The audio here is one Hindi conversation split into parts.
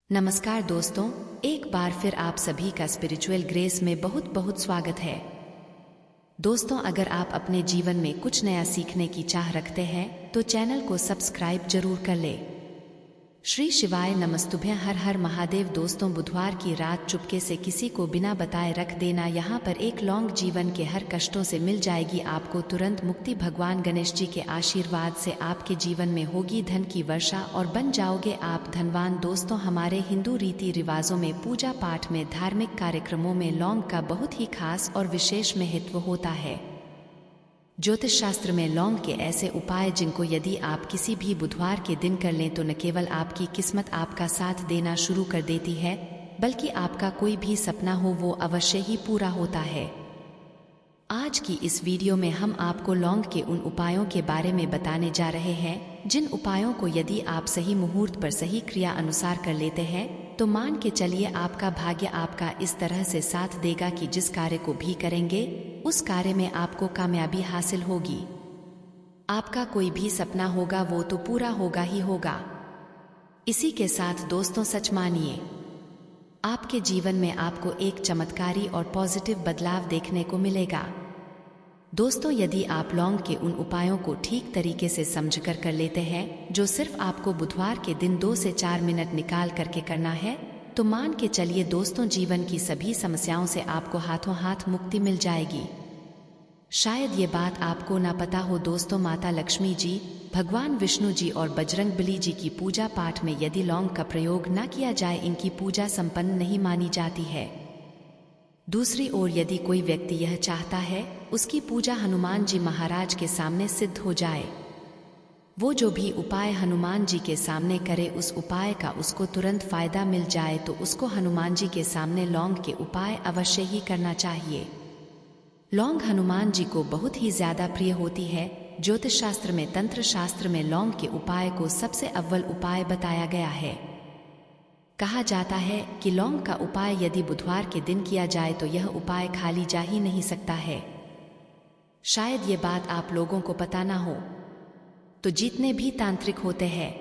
नमस्कार दोस्तों, एक बार फिर आप सभी का स्पिरिचुअल ग्रेस में बहुत बहुत स्वागत है। दोस्तों, अगर आप अपने जीवन में कुछ नया सीखने की चाह रखते हैं तो चैनल को सब्सक्राइब जरूर कर ले। श्री शिवाय नमस्तुभ्यं, हर हर महादेव। दोस्तों, बुधवार की रात चुपके से किसी को बिना बताए रख देना। यहाँ पर एक लौंग जीवन के हर कष्टों से मिल जाएगी आपको तुरंत मुक्ति। भगवान गणेश जी के आशीर्वाद से आपके जीवन में होगी धन की वर्षा और बन जाओगे आप धनवान। दोस्तों, हमारे हिंदू रीति रिवाजों में, पूजा पाठ में, धार्मिक कार्यक्रमों में लौंग का बहुत ही खास और विशेष महत्व होता है। ज्योतिष शास्त्र में लौंग के ऐसे उपाय जिनको यदि आप किसी भी बुधवार के दिन कर लें तो न केवल आपकी किस्मत आपका साथ देना शुरू कर देती है, बल्कि आपका कोई भी सपना हो वो अवश्य ही पूरा होता है। आज की इस वीडियो में हम आपको लौंग के उन उपायों के बारे में बताने जा रहे हैं जिन उपायों को यदि आप सही मुहूर्त पर सही क्रिया अनुसार कर लेते हैं तो मान के चलिए आपका भाग्य आपका इस तरह से साथ देगा कि जिस कार्य को भी करेंगे उस कार्य में आपको कामयाबी हासिल होगी। आपका कोई भी सपना होगा वो तो पूरा होगा ही होगा। इसी के साथ दोस्तों, सच मानिए, आपके जीवन में आपको एक चमत्कारी और पॉजिटिव बदलाव देखने को मिलेगा। दोस्तों, यदि आप लौंग के उन उपायों को ठीक तरीके से समझकर कर लेते हैं जो सिर्फ आपको बुधवार के दिन 2 से 4 मिनट निकाल करके करना है, तो मान के चलिए दोस्तों, जीवन की सभी समस्याओं से आपको हाथों हाथ मुक्ति मिल जाएगी। शायद ये बात आपको ना पता हो दोस्तों, माता लक्ष्मी जी, भगवान विष्णु जी और बजरंगबली जी की पूजा पाठ में यदि लौंग का प्रयोग ना किया जाए इनकी पूजा संपन्न नहीं मानी जाती है। दूसरी ओर यदि कोई व्यक्ति यह चाहता है उसकी पूजा हनुमान जी महाराज के सामने सिद्ध हो जाए, वो जो भी उपाय हनुमान जी के सामने करे उस उपाय का उसको तुरंत फायदा मिल जाए, तो उसको हनुमान जी के सामने लौंग के उपाय अवश्य ही करना चाहिए। लौंग हनुमान जी को बहुत ही ज्यादा प्रिय होती है। ज्योतिष शास्त्र में, तंत्र शास्त्र में लौंग के उपाय को सबसे अव्वल उपाय बताया गया है। कहा जाता है कि लौंग का उपाय यदि बुधवार के दिन किया जाए तो यह उपाय खाली जा ही नहीं सकता है। शायद ये बात आप लोगों को पता ना हो, तो जितने भी तांत्रिक होते हैं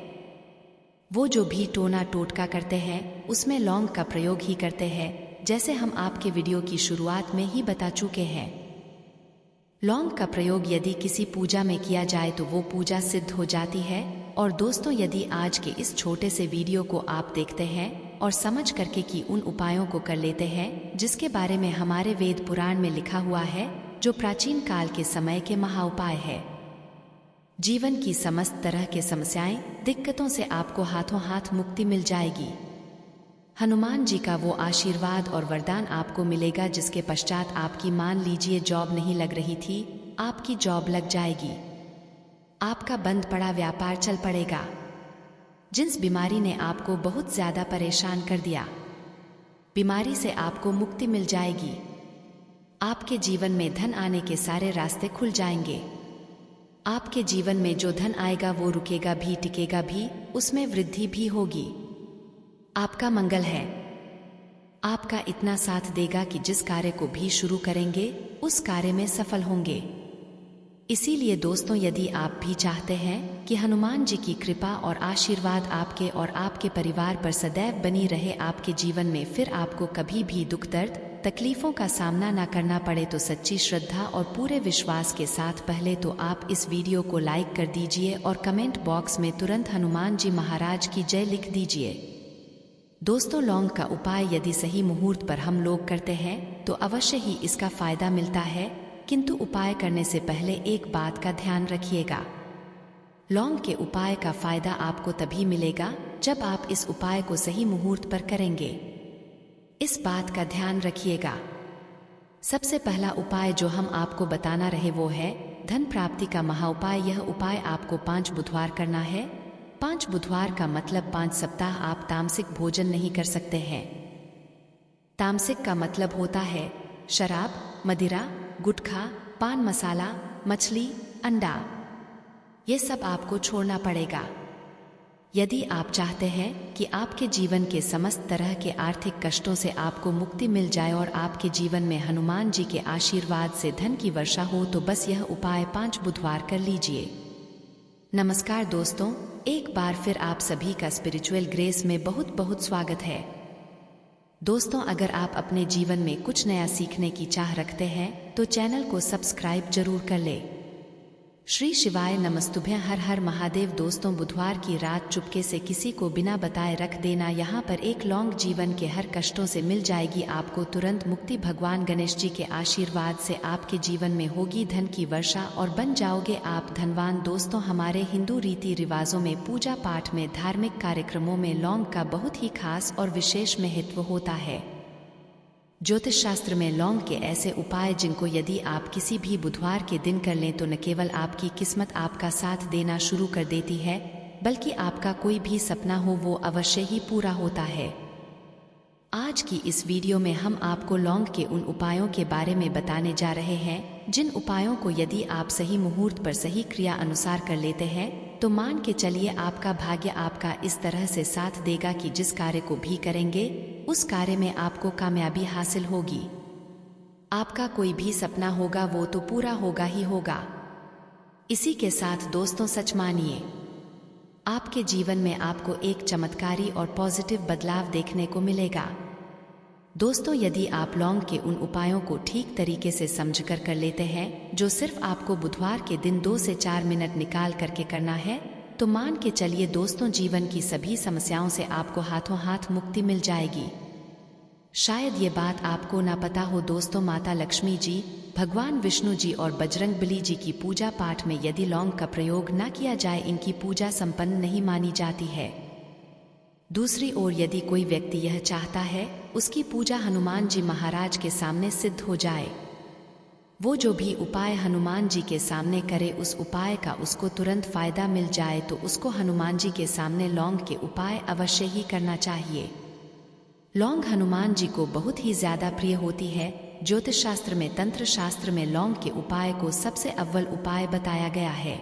वो जो भी टोना टोटका करते हैं उसमें लौंग का प्रयोग ही करते हैं, जैसे हम आपके वीडियो की शुरुआत में ही बता चुके हैं। लौंग का प्रयोग यदि किसी पूजा में किया जाए तो वो पूजा सिद्ध हो जाती है। और दोस्तों, यदि आज के इस छोटे से वीडियो को आप देखते हैं और समझ करके कि उन उपायों को कर लेते हैं जिसके बारे में हमारे वेद पुराण में लिखा हुआ है, जो प्राचीन काल के समय के महाउपाय है, जीवन की समस्त तरह के समस्याएं, दिक्कतों से आपको हाथों हाथ मुक्ति मिल जाएगी। हनुमान जी का वो आशीर्वाद और वरदान आपको मिलेगा जिसके पश्चात आपकी, मान लीजिए, जॉब नहीं लग रही थी, आपकी जॉब लग जाएगी। आपका बंद पड़ा व्यापार चल पड़ेगा। जिस बीमारी ने आपको बहुत ज्यादा परेशान कर दिया, बीमारी से आपको मुक्ति मिल जाएगी। आपके जीवन में धन आने के सारे रास्ते खुल जाएंगे। आपके जीवन में जो धन आएगा वो रुकेगा भी, टिकेगा भी, उसमें वृद्धि भी होगी। आपका मंगल है। आपका इतना साथ देगा कि जिस कार्य को भी शुरू करेंगे उस कार्य में सफल होंगे। इसीलिए दोस्तों, यदि आप भी चाहते हैं कि हनुमान जी की कृपा और आशीर्वाद आपके और आपके परिवार पर सदैव बनी रहे आपके जीवन में, फिर आपको कभी भी दुख, दर्द, तकलीफों का सामना ना करना पड़े, तो सच्ची श्रद्धा और पूरे विश्वास के साथ पहले तो आप इस वीडियो को लाइक कर दीजिए और कमेंट बॉक्स में तुरंत हनुमान जी महाराज की जय लिख दीजिए। दोस्तों, लौंग का उपाय यदि सही मुहूर्त पर हम लोग करते हैं तो अवश्य ही इसका फायदा मिलता है, किंतु उपाय करने से पहले एक बात का ध्यान रखिएगा। लौंग के उपाय का फायदा आपको तभी मिलेगा जब आप इस उपाय को सही मुहूर्त पर करेंगे। इस बात का ध्यान रखिएगा। सबसे पहला उपाय जो हम आपको बताना रहे वो है धन प्राप्ति का महाउपाय। यह उपाय आपको 5 बुधवार करना है। 5 बुधवार का मतलब 5 सप्ताह आप तामसिक भोजन नहीं कर सकते हैं। तामसिक का मतलब होता है शराब, मदिरा, गुटखा, पान मसाला, मछली, अंडा, ये सब आपको छोड़ना पड़ेगा। यदि आप चाहते हैं कि आपके जीवन के समस्त तरह के आर्थिक कष्टों से आपको मुक्ति मिल जाए और आपके जीवन में हनुमान जी के आशीर्वाद से धन की वर्षा हो, तो बस यह उपाय 5 बुधवार कर लीजिए। नमस्कार दोस्तों, एक बार फिर आप सभी का स्पिरिचुअल ग्रेस में बहुत बहुत स्वागत है। दोस्तों, अगर आप अपने जीवन में कुछ नया सीखने की चाह रखते हैं तो चैनल को सब्सक्राइब जरूर कर ले। श्री शिवाय नमस्तुभ्यं, हर हर महादेव। दोस्तों, बुधवार की रात चुपके से किसी को बिना बताए रख देना, यहाँ पर एक लौंग जीवन के हर कष्टों से मिल जाएगी आपको तुरंत मुक्ति। भगवान गणेश जी के आशीर्वाद से आपके जीवन में होगी धन की वर्षा और बन जाओगे आप धनवान। दोस्तों, हमारे हिंदू रीति रिवाजों में, पूजा पाठ में, धार्मिक कार्यक्रमों में लौंग का बहुत ही खास और विशेष महत्व होता है। ज्योतिष शास्त्र में लौंग के ऐसे उपाय जिनको यदि आप किसी भी बुधवार के दिन कर लें तो न केवल आपकी किस्मत आपका साथ देना शुरू कर देती है, बल्कि आपका कोई भी सपना हो वो अवश्य ही पूरा होता है। आज की इस वीडियो में हम आपको लौंग के उन उपायों के बारे में बताने जा रहे हैं जिन उपायों को यदि आप सही मुहूर्त पर सही क्रिया अनुसार कर लेते हैं तो मान के चलिए आपका भाग्य आपका इस तरह से साथ देगा कि जिस कार्य को भी करेंगे उस कार्य में आपको कामयाबी हासिल होगी। आपका कोई भी सपना होगा वो तो पूरा होगा ही होगा। इसी के साथ दोस्तों, सच मानिए, आपके जीवन में आपको एक चमत्कारी और पॉजिटिव बदलाव देखने को मिलेगा। दोस्तों, यदि आप लौंग के उन उपायों को ठीक तरीके से समझकर कर लेते हैं जो सिर्फ आपको बुधवार के दिन 2 से 4 मिनट निकाल करके करना है, तो मान के चलिए दोस्तों, जीवन की सभी समस्याओं से आपको हाथों हाथ मुक्ति मिल जाएगी। शायद ये बात आपको ना पता हो दोस्तों, माता लक्ष्मी जी, भगवान विष्णु जी और बजरंगबली जी की पूजा पाठ में यदि लौंग का प्रयोग ना किया जाए इनकी पूजा संपन्न नहीं मानी जाती है। दूसरी ओर यदि कोई व्यक्ति यह चाहता है उसकी पूजा हनुमान जी महाराज के सामने सिद्ध हो जाए, वो जो भी उपाय हनुमान जी के सामने करे उस उपाय का उसको तुरंत फायदा मिल जाए, तो उसको हनुमान जी के सामने लौंग के उपाय अवश्य ही करना चाहिए। लौंग हनुमान जी को बहुत ही ज्यादा प्रिय होती है। ज्योतिष शास्त्र में, तंत्र शास्त्र में लौंग के उपाय को सबसे अव्वल उपाय बताया गया है।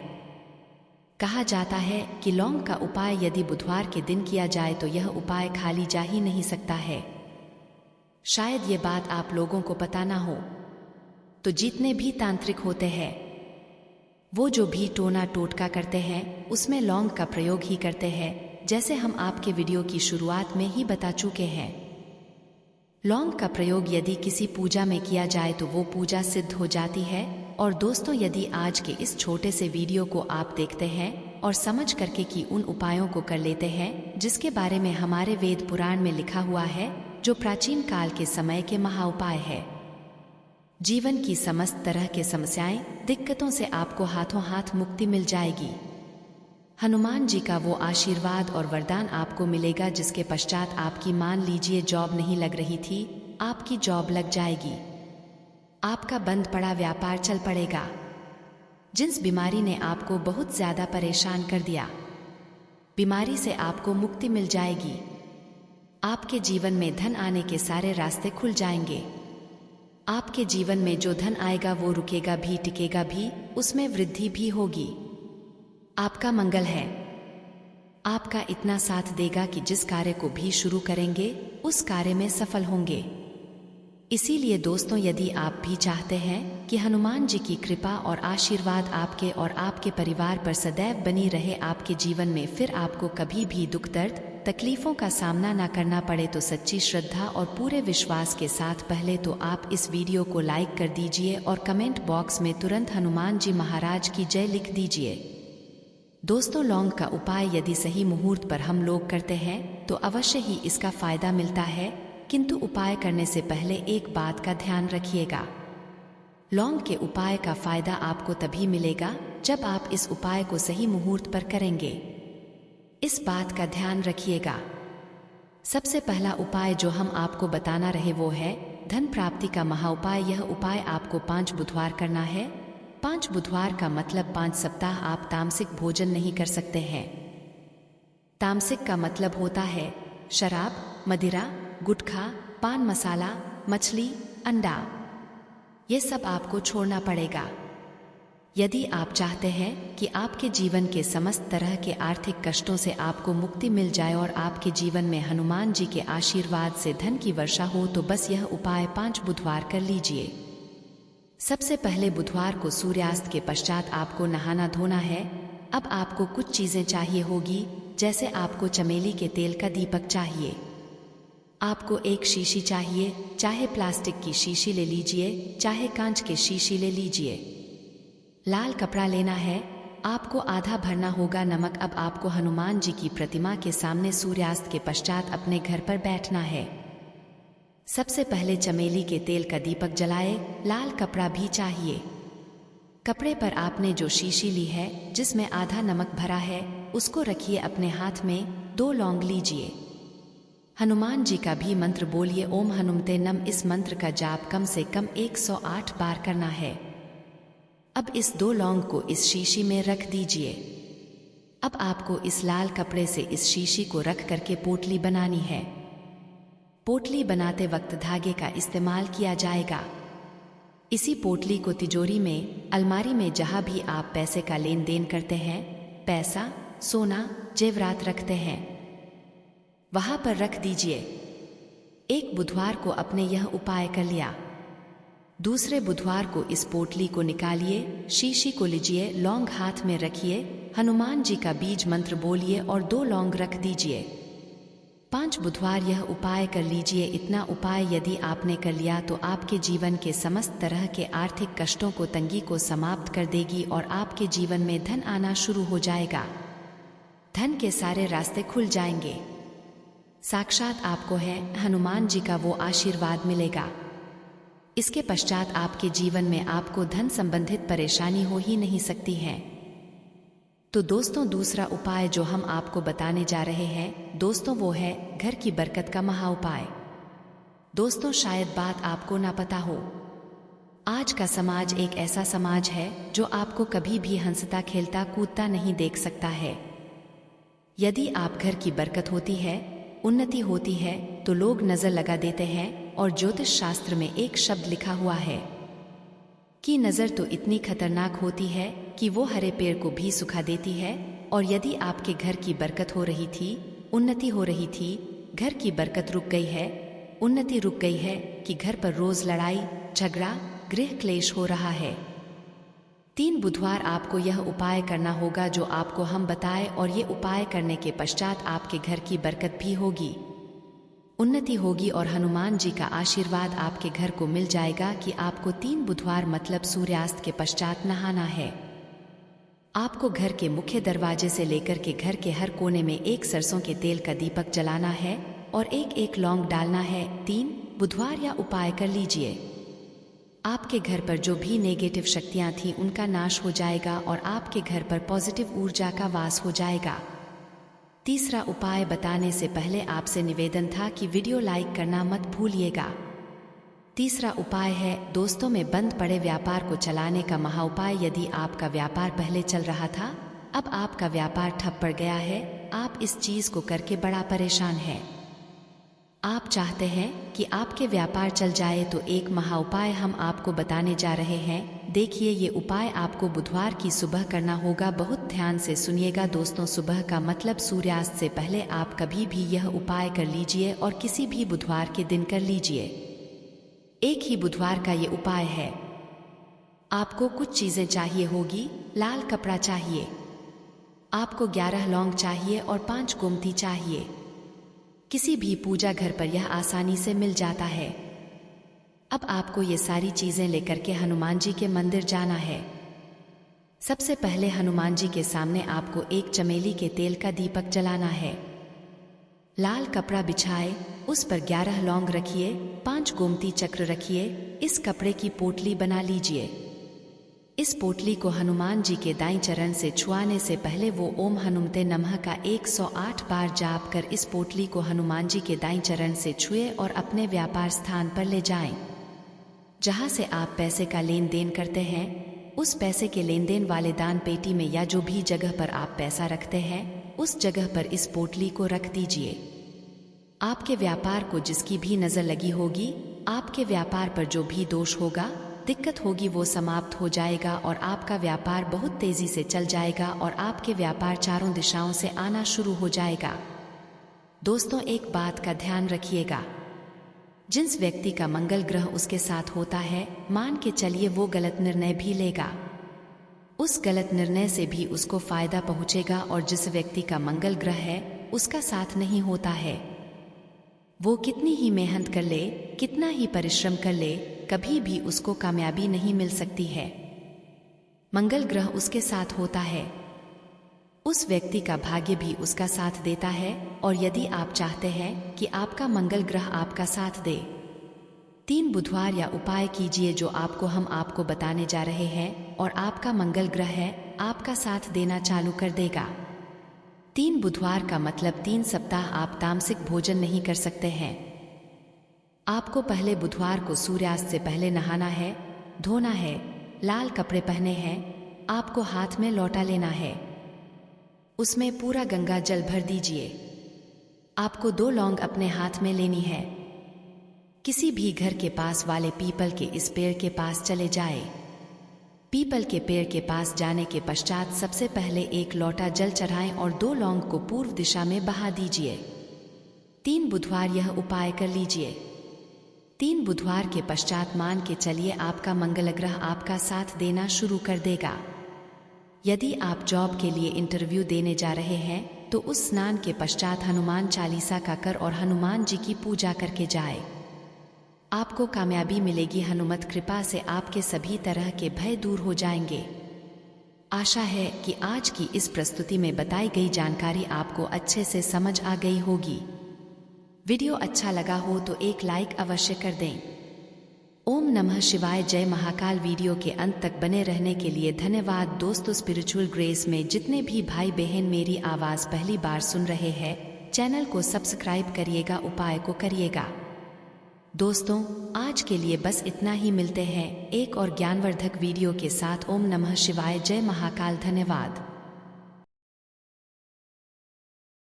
कहा जाता है कि लौंग का उपाय यदि बुधवार के दिन किया जाए तो यह उपाय खाली जा ही नहीं सकता है। शायद ये बात आप लोगों को पता ना हो, तो जितने भी तांत्रिक होते हैं वो जो भी टोना टोटका करते हैं उसमें लौंग का प्रयोग ही करते हैं, जैसे हम आपके वीडियो की शुरुआत में ही बता चुके हैं। लौंग का प्रयोग यदि किसी पूजा में किया जाए तो वो पूजा सिद्ध हो जाती है। और दोस्तों, यदि आज के इस छोटे से वीडियो को आप देखते हैं और समझ करके कि उन उपायों को कर लेते हैं जिसके बारे में हमारे वेद पुराण में लिखा हुआ है, जो प्राचीन काल के समय के महाउपाय है, जीवन की समस्त तरह के समस्याएं, दिक्कतों से आपको हाथों हाथ मुक्ति मिल जाएगी। हनुमान जी का वो आशीर्वाद और वरदान आपको मिलेगा जिसके पश्चात आपकी, मान लीजिए, जॉब नहीं लग रही थी, आपकी जॉब लग जाएगी। आपका बंद पड़ा व्यापार चल पड़ेगा। जिस बीमारी ने आपको बहुत ज्यादा परेशान कर दिया, बीमारी से आपको मुक्ति मिल जाएगी। आपके जीवन में धन आने के सारे रास्ते खुल जाएंगे। आपके जीवन में जो धन आएगा वो रुकेगा भी, टिकेगा भी, उसमें वृद्धि भी होगी। आपका मंगल है, आपका इतना साथ देगा कि जिस कार्य को भी शुरू करेंगे उस कार्य में सफल होंगे। इसीलिए दोस्तों, यदि आप भी चाहते हैं कि हनुमान जी की कृपा और आशीर्वाद आपके और आपके परिवार पर सदैव बनी रहे आपके जीवन में, फिर आपको कभी भी दुख, दर्द, तकलीफों का सामना ना करना पड़े, तो सच्ची श्रद्धा और पूरे विश्वास के साथ पहले तो आप इस वीडियो को लाइक कर दीजिए और कमेंट बॉक्स में तुरंत हनुमान जी महाराज की जय लिख दीजिए। दोस्तों, लौंग का उपाय यदि सही मुहूर्त पर हम लोग करते हैं तो अवश्य ही इसका फायदा मिलता है, किंतु उपाय करने से पहले एक बात का ध्यान रखिएगा। लौंग के उपाय का फायदा आपको तभी मिलेगा जब आप इस उपाय को सही मुहूर्त पर करेंगे। इस बात का ध्यान रखिएगा। सबसे पहला उपाय जो हम आपको बताना रहे वो है धन प्राप्ति का महाउपाय। यह उपाय आपको 5 बुधवार करना है। 5 बुधवार का मतलब 5 सप्ताह आप तामसिक भोजन नहीं कर सकते हैं। तामसिक का मतलब होता है शराब, मदिरा, गुटखा, पान मसाला, मछली, अंडा, ये सब आपको छोड़ना पड़ेगा। यदि आप चाहते हैं कि आपके जीवन के समस्त तरह के आर्थिक कष्टों से आपको मुक्ति मिल जाए और आपके जीवन में हनुमान जी के आशीर्वाद से धन की वर्षा हो, तो बस यह उपाय 5 बुधवार कर लीजिए। सबसे पहले बुधवार को सूर्यास्त के पश्चात आपको नहाना धोना है। अब आपको कुछ चीजें चाहिए होगी, जैसे आपको चमेली के तेल का दीपक चाहिए, आपको एक शीशी चाहिए, चाहे प्लास्टिक की शीशी ले लीजिए, चाहे कांच के शीशी ले लीजिए। लाल कपड़ा लेना है, आपको आधा भरना होगा नमक। अब आपको हनुमान जी की प्रतिमा के सामने सूर्यास्त के पश्चात अपने घर पर बैठना है। सबसे पहले चमेली के तेल का दीपक जलाए, लाल कपड़ा भी चाहिए। कपड़े पर आपने जो शीशी ली है जिसमें आधा नमक भरा है, उसको रखिए अपने हाथ में। 2 लौंग लीजिए। हनुमान जी का भी मंत्र बोलिए, ओम हनुमते नम। इस मंत्र का जाप कम से कम 108 बार करना है। अब इस 2 लौंग को इस शीशी में रख दीजिए। अब आपको इस लाल कपड़े से इस शीशी को रख करके पोटली बनानी है। पोटली बनाते वक्त धागे का इस्तेमाल किया जाएगा। इसी पोटली को तिजोरी में, अलमारी में, जहां भी आप पैसे का लेन देन करते हैं, पैसा, सोना, जेवरात रखते हैं, वहां पर रख दीजिए। एक बुधवार को आपने यह उपाय कर लिया। दूसरे बुधवार को इस पोटली को निकालिए, शीशी को लीजिए, लौंग हाथ में रखिए, हनुमान जी का बीज मंत्र बोलिए और 2 लौंग रख दीजिए। 5 बुधवार यह उपाय कर लीजिए। इतना उपाय यदि आपने कर लिया तो आपके जीवन के समस्त तरह के आर्थिक कष्टों को, तंगी को समाप्त कर देगी और आपके जीवन में धन आना शुरू हो जाएगा। धन के सारे रास्ते खुल जाएंगे। साक्षात आपको है हनुमान जी का वो आशीर्वाद मिलेगा। इसके पश्चात आपके जीवन में आपको धन संबंधित परेशानी हो ही नहीं सकती है। तो दोस्तों, दूसरा उपाय जो हम आपको बताने जा रहे हैं दोस्तों, वो है घर की बरकत का महा उपाय। दोस्तों, शायद बात आपको ना पता हो, आज का समाज एक ऐसा समाज है जो आपको कभी भी हंसता खेलता कूदता नहीं देख सकता है। यदि आप घर की बरकत होती है, उन्नति होती है, तो लोग नजर लगा देते हैं। और ज्योतिष शास्त्र में एक शब्द लिखा हुआ है कि नजर तो इतनी खतरनाक होती है कि वो हरे पेड़ को भी सुखा देती है। और यदि आपके घर की बरकत हो रही थी, उन्नति हो रही थी, घर की बरकत रुक गई है, उन्नति रुक गई है, कि घर पर रोज लड़ाई झगड़ा, गृह क्लेश हो रहा है, 3 बुधवार आपको यह उपाय करना होगा जो आपको हम बताए। और ये उपाय करने के पश्चात आपके घर की बरकत भी होगी, उन्नति होगी और हनुमान जी का आशीर्वाद आपके घर को मिल जाएगा। कि आपको 3 बुधवार मतलब सूर्यास्त के पश्चात नहाना है। आपको घर के मुख्य दरवाजे से लेकर के घर के हर कोने में एक सरसों के तेल का दीपक जलाना है और एक लौंग डालना है। 3 बुधवार या उपाय कर लीजिए। आपके घर पर जो भी नेगेटिव शक्तियां थी उनका नाश हो जाएगा और आपके घर पर पॉजिटिव ऊर्जा का वास हो जाएगा। तीसरा उपाय बताने से पहले आपसे निवेदन था कि वीडियो लाइक करना मत भूलिएगा। तीसरा उपाय है दोस्तों में बंद पड़े व्यापार को चलाने का महा उपाय। यदि आपका व्यापार पहले चल रहा था, अब आपका व्यापार ठप पड़ गया है, आप इस चीज को करके बड़ा परेशान हैं, आप चाहते हैं कि आपके व्यापार चल जाए, तो एक महा उपाय हम आपको बताने जा रहे हैं। देखिए, ये उपाय आपको बुधवार की सुबह करना होगा। बहुत ध्यान से सुनिएगा दोस्तों। सुबह का मतलब सूर्यास्त से पहले आप कभी भी यह उपाय कर लीजिए और किसी भी बुधवार के दिन कर लीजिए। एक ही बुधवार का ये उपाय है। आपको कुछ चीजें चाहिए होगी। लाल कपड़ा चाहिए, आपको 11 लौंग चाहिए और 5 गोमती चाहिए। किसी भी पूजा घर पर यह आसानी से मिल जाता है। अब आपको ये सारी चीजें लेकर के हनुमान जी के मंदिर जाना है। सबसे पहले हनुमान जी के सामने आपको एक चमेली के तेल का दीपक जलाना है। लाल कपड़ा बिछाए, उस पर 11 लौंग रखिए, 5 गोमती चक्र रखिए। इस कपड़े की पोटली बना लीजिए। इस पोटली को हनुमान जी के दाईं चरण से छुआने से पहले वो ओम हनुमते नमः का 108 बार जाप कर इस पोटली को हनुमान जी के दाईं चरण से छुए और अपने व्यापार स्थान पर ले जाएं। जहां से आप पैसे का लेन देन करते हैं, उस पैसे के लेन देन वाले दान पेटी में या जो भी जगह पर आप पैसा रखते हैं, उस जगह पर इस पोटली को रख दीजिए। आपके व्यापार को जिसकी भी नजर लगी होगी, आपके व्यापार पर जो भी दोष होगा, दिक्कत होगी, वो समाप्त हो जाएगा और आपका व्यापार बहुत तेजी से चल जाएगा और आपके व्यापार चारों दिशाओं से आना शुरू हो जाएगा। दोस्तों, एक बात का ध्यान रखिएगा, जिस व्यक्ति का मंगल ग्रह उसके साथ होता है, मान के चलिए वो गलत निर्णय भी लेगा, उस गलत निर्णय से भी उसको फायदा पहुंचेगा और जिस व्यक्ति का मंगल ग्रह है उसका साथ नहीं होता है, वो कितनी ही मेहनत कर ले, कितना ही परिश्रम कर ले, कभी भी उसको कामयाबी नहीं मिल सकती है। मंगल ग्रह उसके साथ होता है, उस व्यक्ति का भाग्य भी उसका साथ देता है। और यदि आप चाहते हैं कि आपका मंगल ग्रह आपका साथ दे, 3 बुधवार या उपाय कीजिए जो हम आपको बताने जा रहे हैं, और आपका मंगल ग्रह है आपका साथ देना चालू कर देगा। 3 बुधवार का मतलब 3 सप्ताह आप तामसिक भोजन नहीं कर सकते हैं। आपको पहले बुधवार को सूर्यास्त से पहले नहाना है, धोना है, लाल कपड़े पहने हैं, आपको हाथ में लौटा लेना है, उसमें पूरा गंगा जल भर दीजिए। आपको 2 लौंग अपने हाथ में लेनी है। किसी भी घर के पास वाले पीपल के इस पेड़ के पास चले जाए। पीपल के पेड़ के पास जाने के पश्चात सबसे पहले 1 लोटा जल चढ़ाएं और 2 लौंग को पूर्व दिशा में बहा दीजिए। 3 बुधवार यह उपाय कर लीजिए। 3 बुधवार के पश्चात मान के चलिए आपका मंगल ग्रह आपका साथ देना शुरू कर देगा। यदि आप जॉब के लिए इंटरव्यू देने जा रहे हैं तो उस स्नान के पश्चात हनुमान चालीसा का कर और हनुमान जी की पूजा करके जाए। आपको कामयाबी मिलेगी। हनुमत कृपा से आपके सभी तरह के भय दूर हो जाएंगे। आशा है कि आज की इस प्रस्तुति में बताई गई जानकारी आपको अच्छे से समझ आ गई होगी। वीडियो अच्छा लगा हो तो एक लाइक अवश्य कर दें। ओम नमः शिवाय, जय महाकाल। वीडियो के अंत तक बने रहने के लिए धन्यवाद दोस्तों। स्पिरिचुअल ग्रेस में जितने भी भाई बहन मेरी आवाज पहली बार सुन रहे हैं, चैनल को सब्सक्राइब करिएगा, उपाय को करिएगा। दोस्तों आज के लिए बस इतना ही। मिलते हैं एक और ज्ञानवर्धक वीडियो के साथ। ओम नमः शिवाय, जय महाकाल। धन्यवाद।